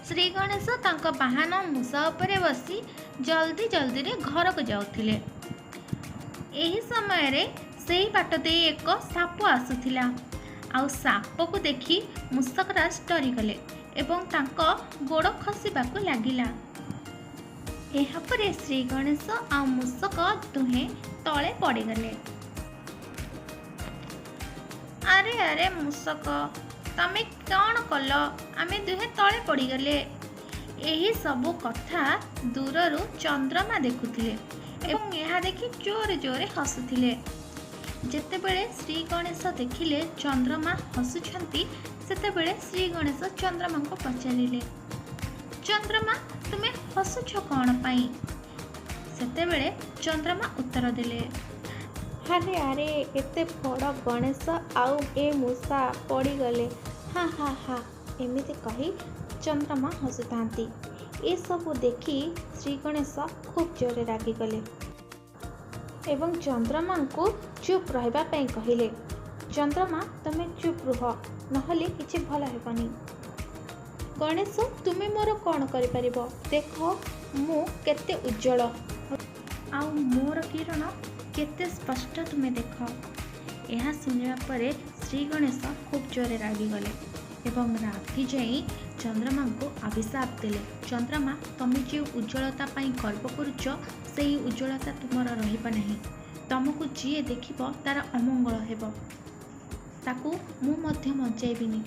श्री गणेश तांको बाहन मूषा उपरे बसी जल्दी जल्दी रे घर को जाउथिले। एही समय रे सेही बाट दे एक साप आसुथिला। आउ साप को देखी मूषकराज डरी गले एवं तांको गोड़ खसिबाकू लागिला। एहा परे श्री गणेश आ मूषक दुहे तले पड़गले। अरे अरे मूषक तमे कौन कल? आमे दुहे तले पड़गले। एही सबु कथा दूररु चंद्रमा देखुथिले एवं यह देखि जोरे जोरे हसुथिले। जेतेबेले श्री गणेश देखिले चंद्रमा हसुछंती सेतेबेले श्री गणेश चंद्रमा को पचारिले, चंद्रमा तुमे हसुछ कौन पाई? सेतेबेले चंद्रमा उत्तर देले, अरे अरे एते बड़ गणेश आउ ए मूषा पड़गले, हाँ हाँ हाँ एमिति कही चंद्रमा हसुतांती। ए सबु देखी श्री गणेश खूब जोरे रागिगले एवं चंद्रमा को चुप रहिबा पई कहिले। चंद्रमा तमे चुप रुह नहले किछि भल हेबनी। गणेश तुमे मोर कौन करि परिबो? देख मु केते उज्जवल आउ मोर किरण केते स्पष्ट तुमे देख। यह सुनिया परे श्री गणेश खूब जोरे रागिगले एवं रागी जाई चंद्रमा को अभिशाप देले। चंद्रमा तमे जो उज्ज्वलता पाई गर्व करुच सेही उज्ज्वलता तुमर रहिबा नहीं। तुमको जी देखिबो तार अमंगल हेबो, ताकू मु मध्य मजाइबिनी।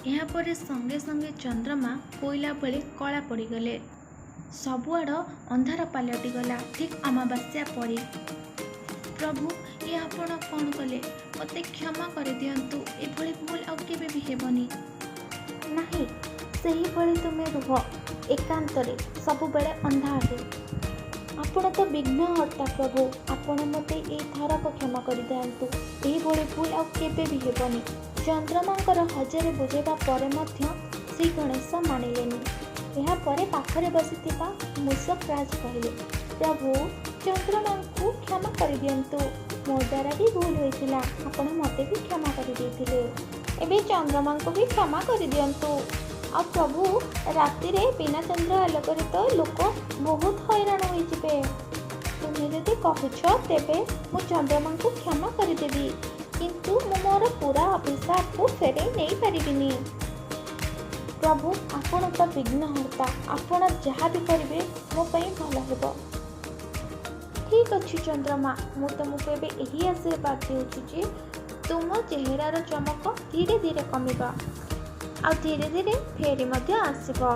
यहाँ पर संगे संगे चंद्रमा कोइला बेले कला पड़गले, सबुआड़ अंधार पलटिगला ठीक अमावास्या परी। प्रभु ये आपण कौन कले? मते क्षमा कर दियंतु, एभली भूल आउ केबे भी हेबनी नहीं। सही भली तुमे रुह एकांतरे सब बेले अंधारे। आपण तो विघ्नहर्ता प्रभु, आपण मते ए थर को क्षमा कर दियंतु, एही भली भूल आउ केबे भी हेबनी। चंद्रमांकर हजारे बुझेबा परे मध्य श्री गणेश मानिलेनी। यहाँ परे पाखरे बसिथिबा मूषक राज कहले, प्रभु चंद्रमा को क्षमा कर दियंतु, मो द्वारा भी भूल होइथिला, आपण मते भी क्षमा कर देथिले, एबे चंद्रमा को भी क्षमा कर दियंतु। आ प्रभु राति रे बिना चंद्र आलोक तो लोक बहुत हैरान होई जिबे। तुमे जदि कहूछ तेबे मु चंद्रमा को क्षमा कर देबी, किंतु मु मोर पूरा अभिशाप को फेरे नहीं पारिबिनी। प्रभु आपण तो विघ्नहर्ता, आपण जहाँ भी करिवे मो पई भल हेबो। ठीक अच्छी चंद्रमा, मु तुमको एबे एही आशीर्वाद देउछि जे तुम चेहरार चमक धीरे धीरे कमिबा आ धीरे धीरे फेरी मध्य आसीबो।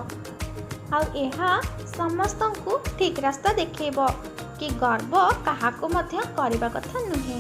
आ एहा समस्तंकु ठीक रास्ता देखेबो कि गर्व काहाको मध्य करिबा कथा नुहे।